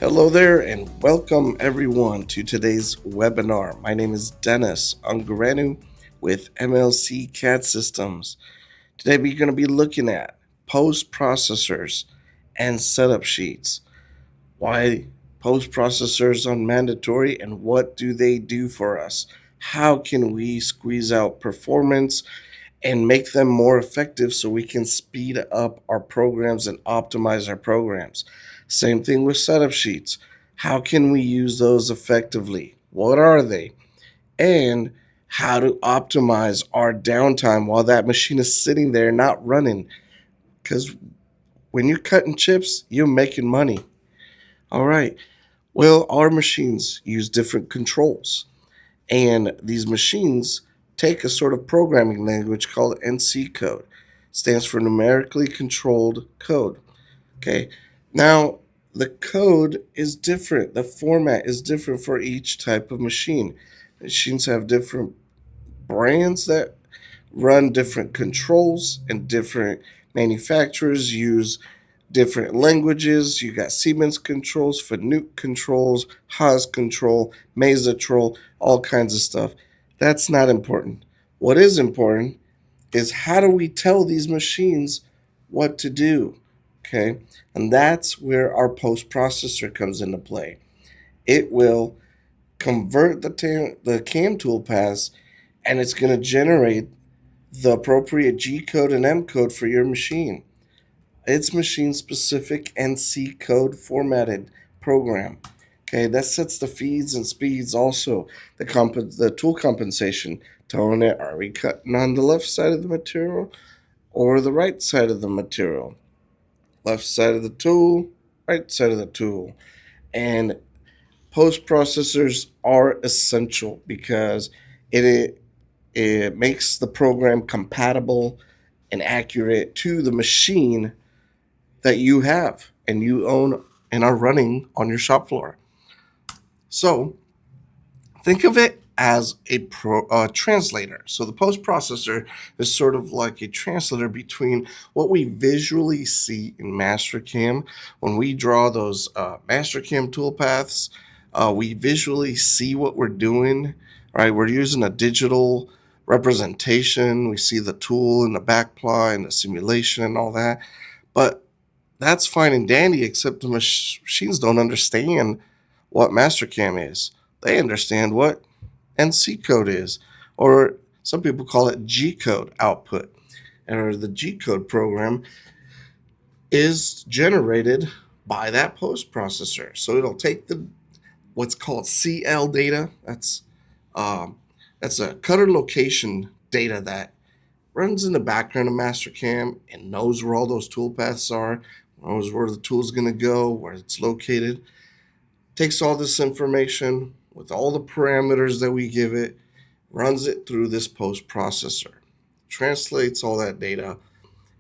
Hello there, and welcome everyone to today's webinar. My name is Dennis Ungarenu with MLC CAD Systems. Today we're going to be looking at post processors and setup sheets. Why post processors are mandatory and what do they do for us? How can we squeeze out performance and make them more effective so we can speed up our programs and optimize our programs? Same thing with setup sheets. How can we use those effectively? What are they? And how to optimize our downtime while that machine is sitting there not running. Because when you're cutting chips, you're making money. All right. Well, our machines use different controls. And these machines take a sort of programming language called NC code. Stands for numerically controlled code. Okay. Now, the code is different. The format is different for each type of machine. Machines have different brands that run different controls, and different manufacturers use different languages. You got Siemens controls, Fanuc controls, Haas control, Mesatrol, all kinds of stuff. That's not important. What is important is how do we tell these machines what to do? Okay. And that's where our post processor comes into play. It will convert the CAM toolpaths, and it's going to generate the appropriate G code and M code for your machine. It's machine specific NC code formatted program. Okay, that sets the feeds and speeds, also the tool compensation, telling it, are we cutting on the left side of the material or the right side of the material? Left side of the tool, right side of the tool. And post processors are essential because it makes the program compatible and accurate to the machine that you have and you own and are running on your shop floor. So think of it as a translator. So the post processor is sort of like a translator between what we visually see in Mastercam. When we draw those Mastercam toolpaths, we visually see what we're doing. Right, we're using a digital representation. We see the tool and the backply and the simulation and all that. But that's fine and dandy, except the machines don't understand what Mastercam is. They understand what NC code is, or some people call it G code output. Or the G code program is generated by that post processor. So it'll take the what's called CL data. That's a cutter location data that runs in the background of Mastercam and knows where all those toolpaths are, knows where the tool's going to go, where it's located. Takes all this information with all the parameters that we give it, runs it through this post processor, translates all that data,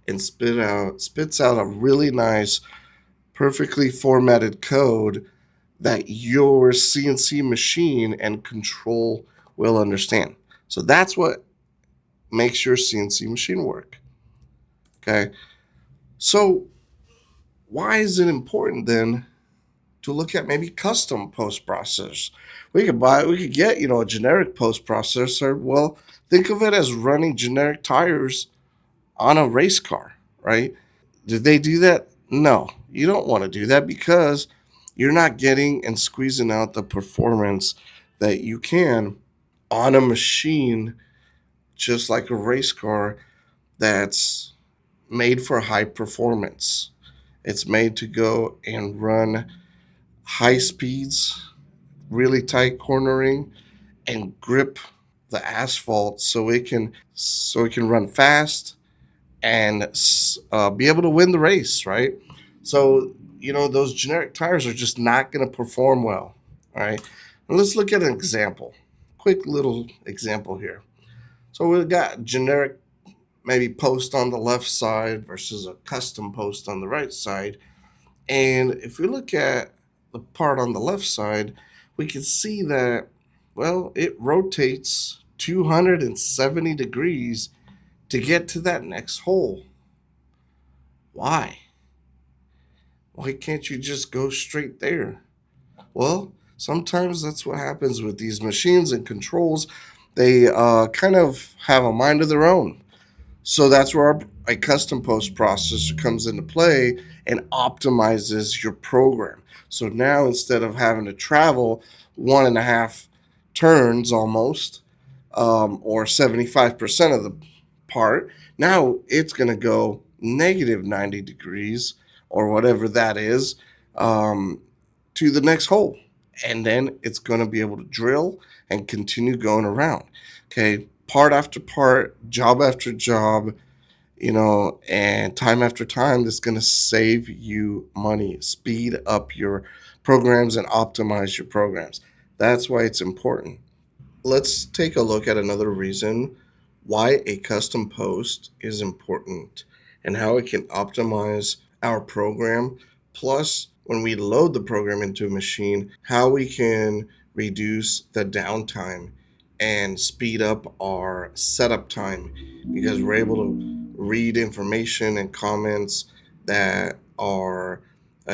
and spits out a really nice, perfectly formatted code that your CNC machine and control will understand. So that's what makes your CNC machine work. Okay. So why is it important then to look at maybe custom post processors? We could get, a generic post processor. Well, think of it as running generic tires on a race car, right? Did they do that? No, you don't want to do that because you're not getting and squeezing out the performance that you can on a machine just like a race car that's made for high performance. It's made to go and run high speeds, really tight cornering, and grip the asphalt so it can run fast and be able to win the race, right? So those generic tires are just not going to perform well. All right. Now let's look at an example. Quick little example here. So we've got generic maybe post on the left side versus a custom post on the right side. And if we look at the part on the left side, we can see that, well, it rotates 270 degrees to get to that next hole. Why? Why can't you just go straight there? Well, sometimes that's what happens with these machines and controls. They kind of have a mind of their own. So that's where a custom post processor comes into play and optimizes your program. So now instead of having to travel 1.5 turns almost, or 75% of the part, now it's going to go negative 90 degrees or whatever that is, um, to the next hole. And then it's going to be able to drill and continue going around. Okay. Part after part, job after job, and time after time, that's going to save you money, speed up your programs, and optimize your programs. That's why it's important. Let's take a look at another reason why a custom post is important and how it can optimize our program. Plus, when we load the program into a machine, how we can reduce the downtime and speed up our setup time because we're able to read information and comments that are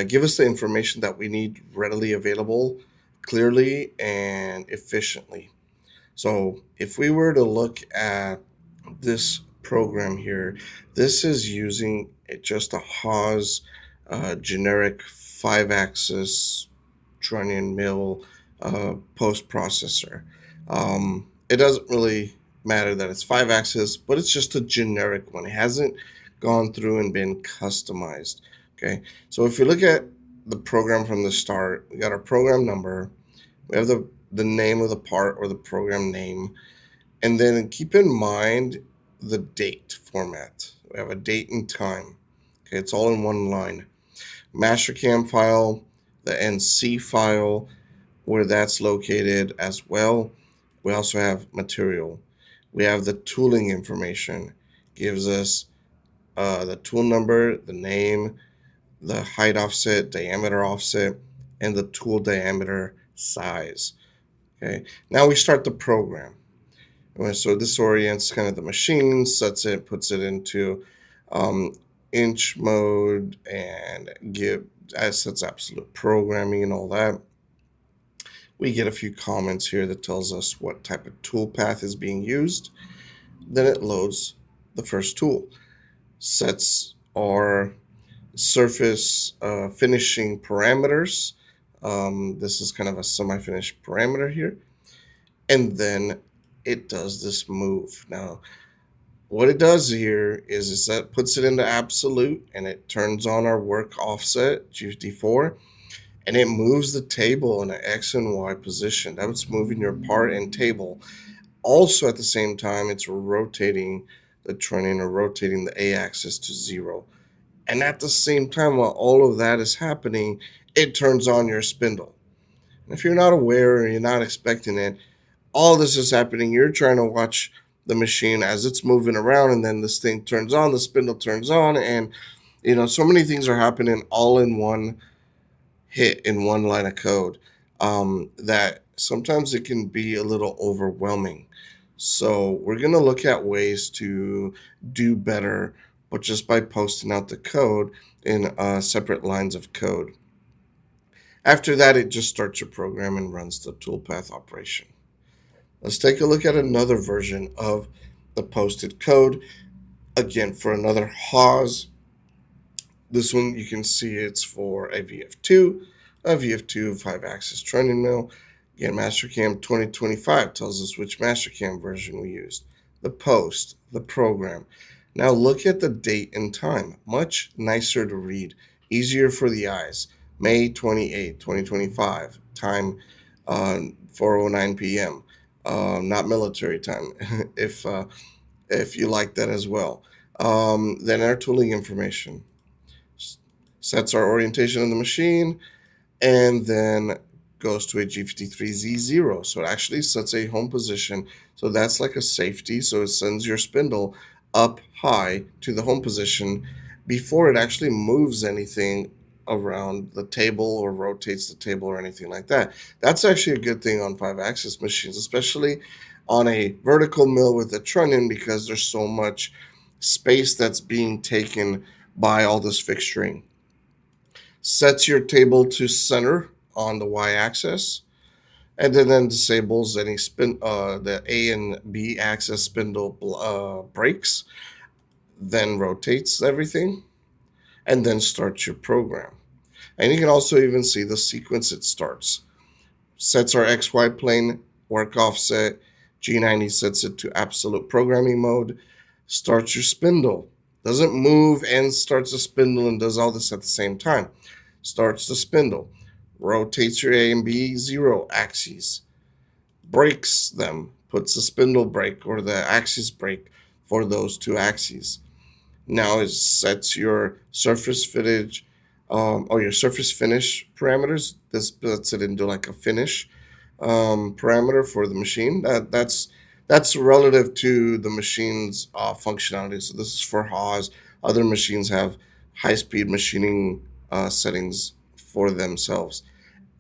give us the information that we need readily available, clearly, and efficiently. So if we were to look at this program here, this is using just a Haas generic 5-axis trunnion mill post processor. It doesn't really matter that it's 5-axis, but it's just a generic one. It hasn't gone through and been customized. Okay, so if you look at the program from the start, we got our program number, we have the name of the part or the program name, and then keep in mind the date format. We have a date and time. Okay, it's all in one line. Mastercam file, the NC file, where that's located as well. We also have material. We have the tooling information, gives us the tool number, the name, the height offset, diameter offset, and the tool diameter size. Okay, now we start the program. So this orients kind of the machine, sets it, puts it into um, inch mode, and sets absolute programming and all that. We get a few comments here that tells us what type of tool path is being used. Then it loads the first tool, sets our surface finishing parameters. This is kind of a semi-finished parameter here. And then it does this move. Now, what it does here is that puts it into absolute and it turns on our work offset, GFD4, and it moves the table in an X and Y position. That's moving your part and table. Also, at the same time, it's rotating the trunnion or rotating the A axis to 0. And at the same time, while all of that is happening, it turns on your spindle. And if you're not aware or you're not expecting it, all this is happening. You're trying to watch the machine as it's moving around, and then this thing turns on, the spindle turns on, and so many things are happening all in one hit in one line of code, that sometimes it can be a little overwhelming. So we're going to look at ways to do better, but just by posting out the code in separate lines of code. After that, it just starts your program and runs the toolpath operation. Let's take a look at another version of the posted code. Again, for another Haas. This one you can see it's for a VF2, a VF2 5-axis trunnion mill. Again, Mastercam 2025 tells us which Mastercam version we used. The post, the program. Now look at the date and time. Much nicer to read, easier for the eyes. May 28, 2025. Time 4:09 p.m. Not military time, if you like that as well. Then our tooling information sets our orientation of the machine, and then goes to a G53Z0. So it actually sets a home position. So that's like a safety. So it sends your spindle up high to the home position before it actually moves anything around the table or rotates the table or anything like that. That's actually a good thing on 5-axis machines, especially on a vertical mill with a trunnion, because there's so much space that's being taken by all this fixturing. Sets your table to center on the y-axis, and then disables any the A and B axis spindle breaks, then rotates everything, and then starts your program. And you can also even see the sequence it starts. Sets our XY plane, work offset, G90 sets it to absolute programming mode, starts your spindle. Doesn't move and starts the spindle and does all this at the same time. Starts the spindle, rotates your A and B zero axes, breaks them, puts the spindle brake or the axis brake for those two axes. Now it sets your surface finish or your surface finish parameters. This puts it into like a finish parameter for the machine. That's relative to the machine's functionality. So this is for Haas. Other machines have high-speed machining settings for themselves.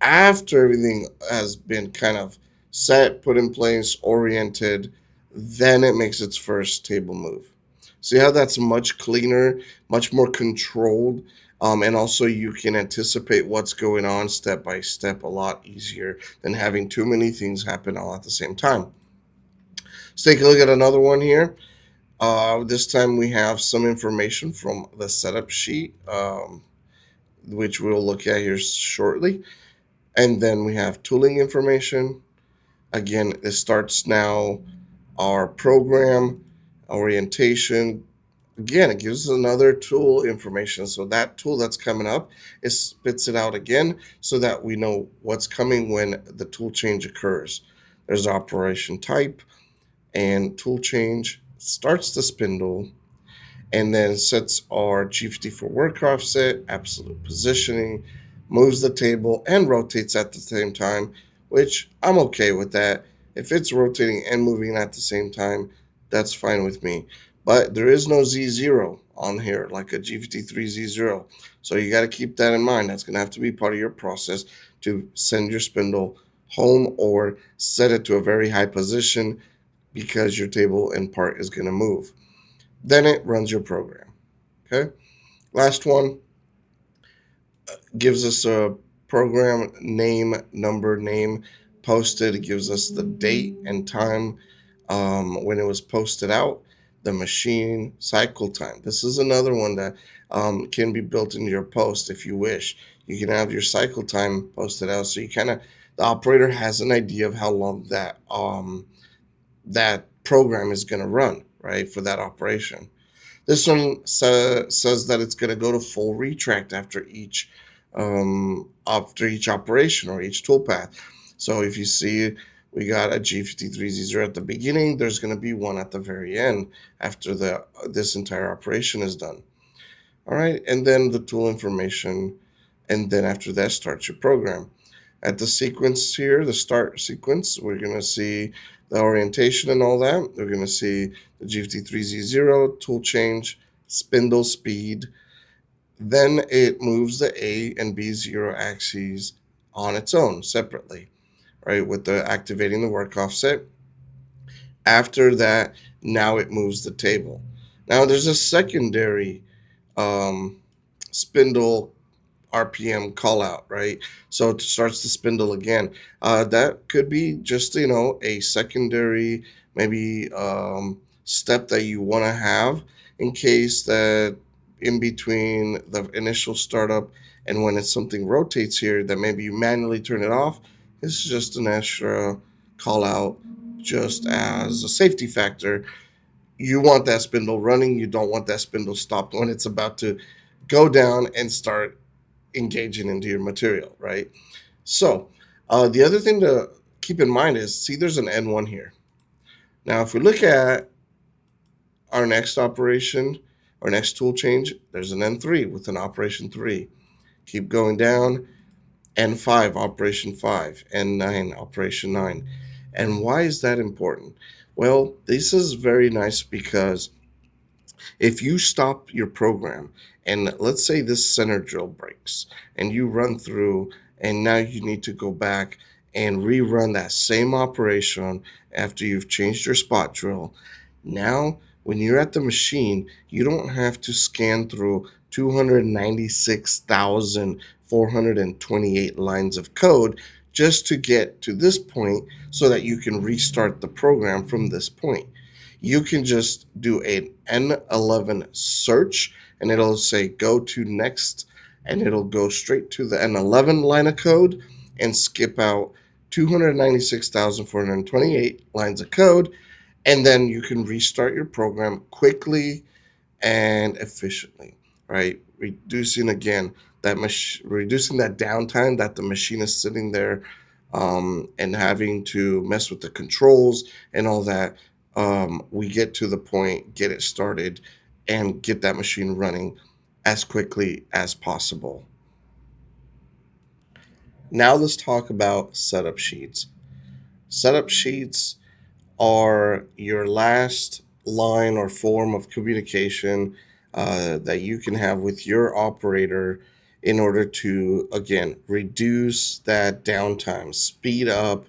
After everything has been kind of set, put in place, oriented, then it makes its first table move. See how that's much cleaner, much more controlled, and also you can anticipate what's going on step by step a lot easier than having too many things happen all at the same time. Let's take a look at another one here. This time we have some information from the setup sheet, which we'll look at here shortly. And then we have tooling information. Again, it starts now our program, orientation. Again, it gives us another tool information. So that tool that's coming up, it spits it out again so that we know what's coming when the tool change occurs. There's operation type and tool change, starts the spindle, and then sets our G50 for work offset, absolute positioning, moves the table, and rotates at the same time, which I'm okay with that. If it's rotating and moving at the same time, that's fine with me. But there is no Z0 on here, like a G53Z0. So you got to keep that in mind. That's going to have to be part of your process to send your spindle home or set it to a very high position because your table and part is going to move. Then it runs your program. Okay. Last one gives us a program name, number, name posted. It gives us the date and time when it was posted out, the machine cycle time. This is another one that can be built into your post if you wish. You can have your cycle time posted out so you the operator has an idea of how long that program is going to run, right, for that operation. This one says that it's going to go to full retract after each operation or each toolpath. So if you see we got a G53Z0 at the beginning, there's going to be one at the very end after this entire operation is done. All right, and then the tool information, and then after that starts your program. At the sequence here, the start sequence, we're going to see the orientation and all that. We're going to see the G53Z0, tool change, spindle speed. Then it moves the A and B0 axes on its own separately, right, with the activating the work offset. After that, now it moves the table. Now there's a secondary spindle RPM call out, right? So it starts the spindle again. That could be just, a secondary maybe step that you want to have in case that in between the initial startup and when it's something rotates here that maybe you manually turn it off. It's just an extra call out just as a safety factor. You want that spindle running. You don't want that spindle stopped when it's about to go down and start engaging into your material, right? So the other thing to keep in mind is, see, there's an N1 here. Now, if we look at our next operation, our next tool change, there's an N3 with an operation 3. Keep going down, N5, operation 5, N9, operation 9. And why is that important? Well, this is very nice because if you stop your program and let's say this center drill breaks and you run through and now you need to go back and rerun that same operation after you've changed your spot drill, now when you're at the machine, you don't have to scan through 296,000 428 lines of code just to get to this point so that you can restart the program from this point. You can just do an N11 search and it'll say go to next, and it'll go straight to the N11 line of code and skip out 296,428 lines of code, and then you can restart your program quickly and efficiently, right? Reducing again reducing that downtime that the machine is sitting there and having to mess with the controls and all that. We get to the point, get it started, and get that machine running as quickly as possible. Now let's talk about setup sheets. Setup sheets are your last line or form of communication that you can have with your operator in order to, again, reduce that downtime, speed up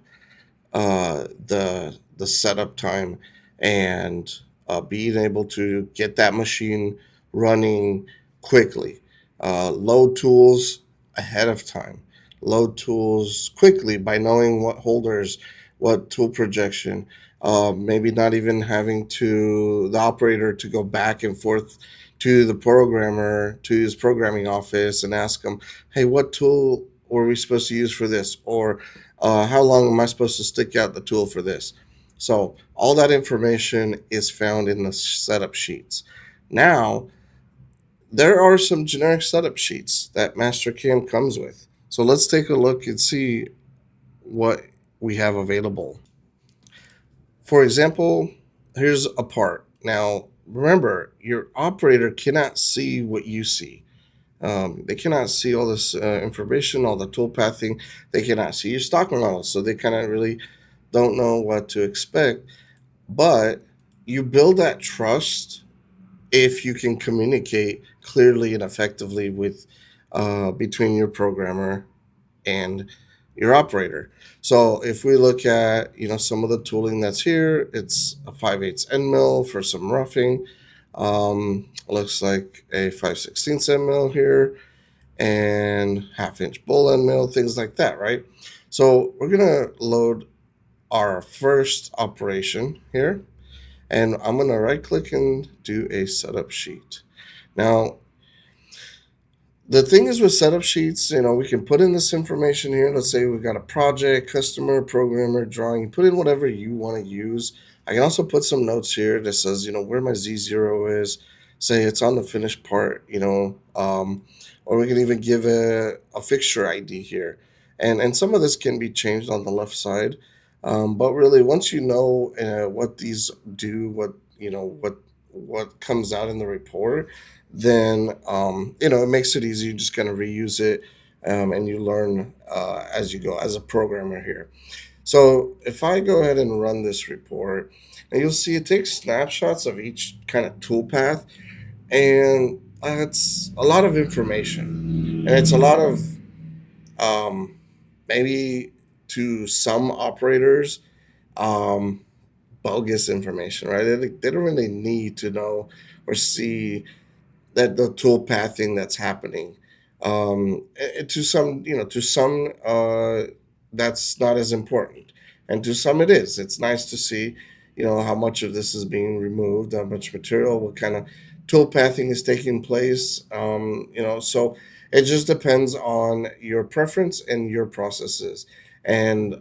the setup time, and being able to get that machine running quickly. Load tools ahead of time. Load tools quickly by knowing what holders, what tool projection. Maybe not even having to the operator to go back and forth to the programmer, to his programming office, and ask him, "Hey, what tool were we supposed to use for this?" Or how long am I supposed to stick out the tool for this? So all that information is found in the setup sheets. Now, there are some generic setup sheets that Mastercam comes with. So let's take a look and see what we have available. For example, here's a part. Now, remember, your operator cannot see what you see. They cannot see all this information, all the tool pathing. They cannot see your stock model, so they kind of really don't know what to expect. But you build that trust if you can communicate clearly and effectively with between your programmer and your operator. So if we look at some of the tooling that's here, it's a 5/8 end mill for some roughing. Looks like a 5/16 end mill here and half-inch bull end mill, things like that, right? So we're gonna load our first operation here, and I'm gonna right click and do a setup sheet. Now, the thing is with setup sheets, we can put in this information here. Let's say we've got a project, customer, programmer, drawing. Put in whatever you want to use. I can also put some notes here that says, where my Z0 is. Say it's on the finished part, or we can even give a fixture ID here. And some of this can be changed on the left side. But really, once you know what these do, what comes out in the report, then it makes it easy. You just kind of reuse it, and you learn as you go as a programmer here. So if I go ahead and run this report, and you'll see it takes snapshots of each kind of tool path, and it's a lot of information, and it's a lot of um, maybe to some operators um, bogus information, right? They don't really need to know or see that the tool pathing that's happening. To some, that's not as important, and to some it is. It's nice to see, how much of this is being removed, how much material, what kind of tool pathing is taking place. So it just depends on your preference and your processes, and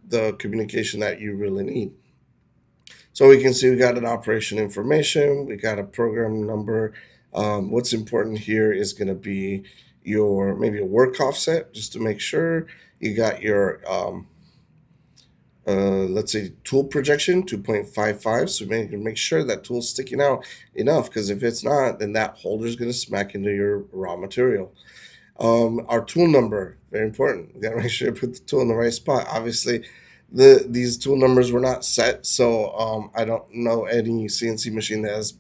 the communication that you really need. So we can see we got an operation information, we got a program number. What's important here is going to be your maybe a work offset, just to make sure you got your let's say tool projection 2.55. So make sure that tool's sticking out enough, because if it's not, then that holder is going to smack into your raw material. Our tool number, very important. We got to make sure you put the tool in the right spot. Obviously, these tool numbers were not set, so I don't know any CNC machine that has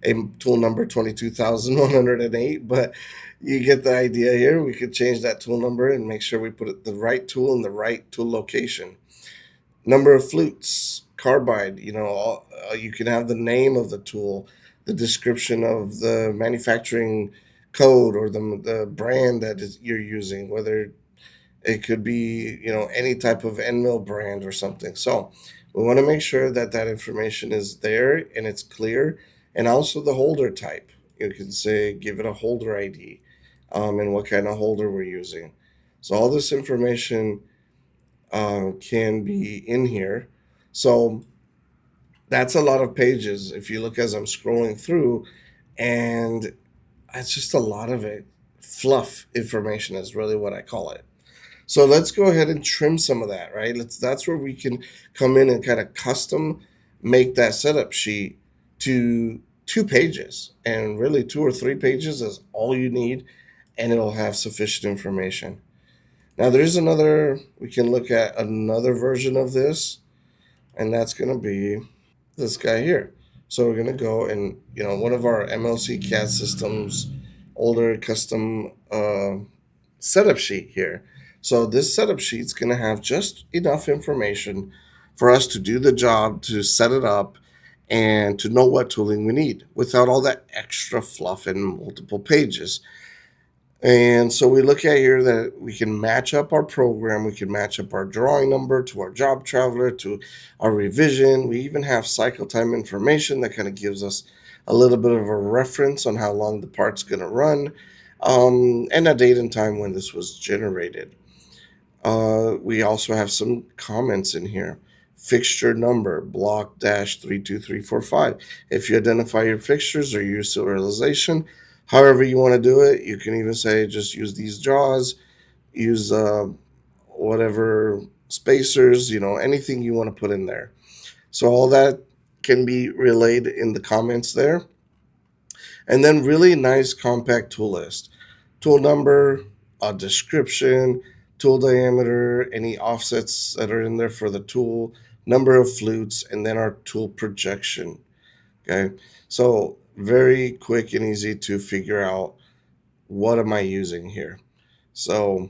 a tool number 22,108, but you get the idea here. We could change that tool number and make sure we put the right tool in the right tool location. Number of flutes, carbide, you can have the name of the tool, the description of the manufacturing code or the brand that you're using, whether it could be, any type of end mill brand or something. So we want to make sure that that information is there and it's clear. And also the holder type. You can say, give it a holder ID, and what kind of holder we're using. So all this information can be in here. So that's a lot of pages if you look as I'm scrolling through, and it's just a lot of it. Fluff information is really what I call it. So let's go ahead and trim some of that, right? That's where we can come in and kind of custom make that setup sheet to 2 pages. And really 2 or 3 pages is all you need, and it'll have sufficient information. Now there's another, we can look at another version of this, and that's gonna be this guy here. So we're gonna go and, one of our MLC CAD systems older custom setup sheet here. So this setup sheet's going to have just enough information for us to do the job, to set it up, and to know what tooling we need without all that extra fluff and multiple pages. And so we look at here that we can match up our program, we can match up our drawing number to our job traveler, to our revision. We even have cycle time information that kind of gives us a little bit of a reference on how long the part's going to run, and a date and time when this was generated. We also have some comments in here. Fixture number, block dash 32345. If you identify your fixtures or your serialization, however you want to do it, you can even say just use these jaws, use whatever spacers, anything you want to put in there. So all that can be relayed in the comments there. And then really nice compact tool list. Tool number, a description, tool diameter, any offsets that are in there for the tool, number of flutes, and then our tool projection. Okay. So very quick and easy to figure out what am I using here. So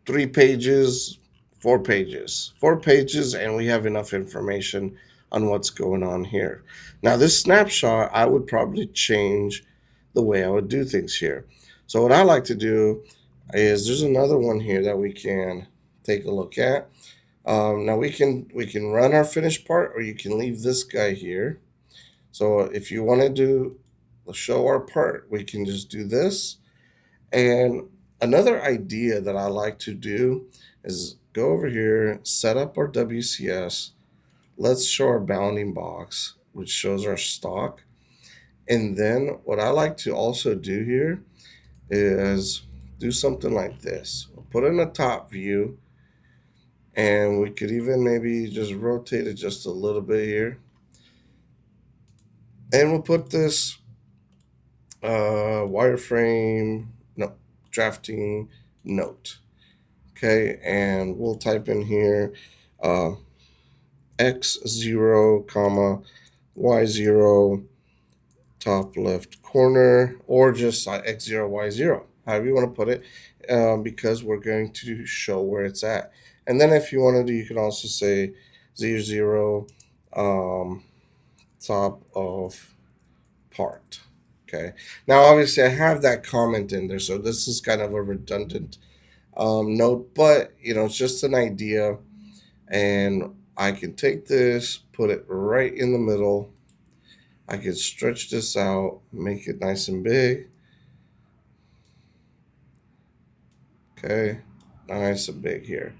3 pages, 4 pages, and we have enough information on what's going on here. Now, this snapshot, I would probably change the way I would do things here. So, what I like to do is there's another one here that we can take a look at. Now we can run our finished part, or you can leave this guy here. So if you want to do show our part, we can just do this. And another idea that I like to do is go over here, set up our WCS. Let's show our bounding box, which shows our stock. And then what I like to also do here is do something like this. We'll put in a top view, and we could even maybe just rotate it just a little bit here. And we'll put this wireframe, no, drafting note. Okay, and we'll type in here uh, x0 comma y0 top left corner, or just x0 y0, however you want to put it, because we're going to show where it's at. And then if you want to do, you can also say z0 top of part. Okay, now obviously I have that comment in there, so this is kind of a redundant note, but it's just an idea. And I can take this, put it right in the middle. I can stretch this out, make it nice and big. Okay, nice and big here.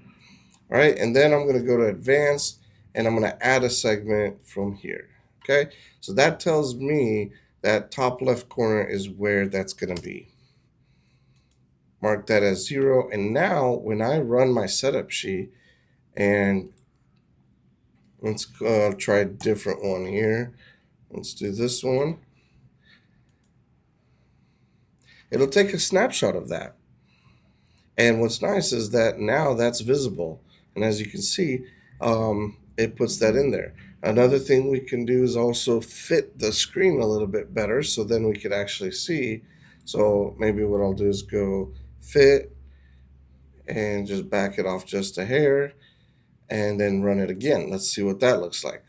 All right, and then I'm going to go to advanced, and I'm going to add a segment from here. Okay, so that tells me that top left corner is where that's going to be. Mark that as 0. And now when I run my setup sheet, and let's try a different one here. Let's do this one. It'll take a snapshot of that. And what's nice is that now that's visible. And as you can see, it puts that in there. Another thing we can do is also fit the screen a little bit better, so then we could actually see. So maybe what I'll do is go fit and just back it off just a hair, and then run it again. Let's see what that looks like.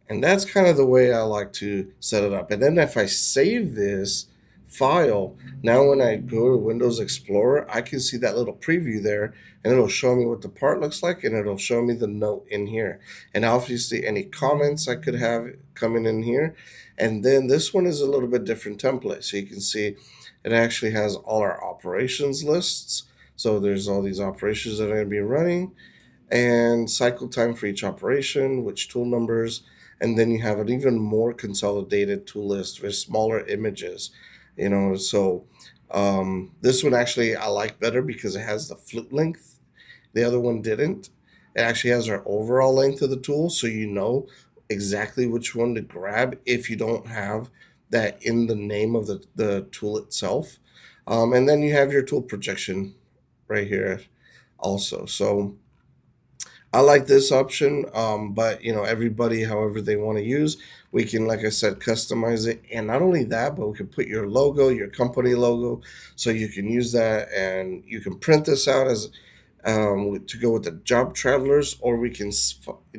And that's kind of the way I like to set it up. And then if I save this file, now when I go to Windows Explorer, I can see that little preview there, and it'll show me what the part looks like, and it'll show me the note in here. And obviously any comments I could have coming in here. And then this one is a little bit different template. So you can see it actually has all our operations lists. So there's all these operations that are going to be running, and cycle time for each operation, which tool numbers, and then you have an even more consolidated tool list with smaller images. So this one actually I like better because it has the flute length. The other one didn't. It actually has our overall length of the tool, so you know exactly which one to grab if you don't have that in the name of the tool itself. And then you have your tool projection right here also. So I like this option, but everybody, however they want to use, we can, like I said, customize it. And not only that, but we can put your logo, your company logo, so you can use that, and you can print this out as to go with the job travelers, or we can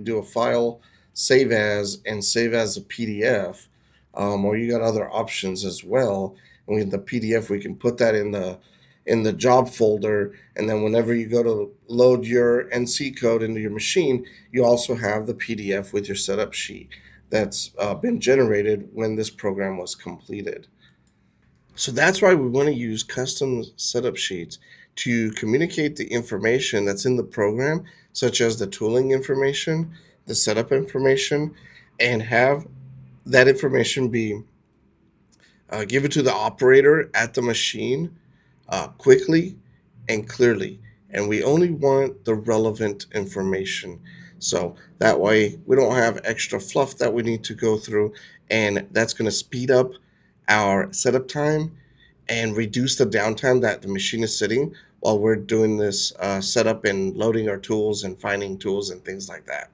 do a file, save as a PDF, or you got other options as well. And with the PDF, we can put that in the job folder, and then whenever you go to load your NC code into your machine, you also have the PDF with your setup sheet that's been generated when this program was completed. So that's why we want to use custom setup sheets to communicate the information that's in the program, such as the tooling information, the setup information, and have that information be given to the operator at the machine quickly and clearly. And we only want the relevant information. So that way we don't have extra fluff that we need to go through. And that's going to speed up our setup time and reduce the downtime that the machine is sitting while we're doing this setup and loading our tools and finding tools and things like that.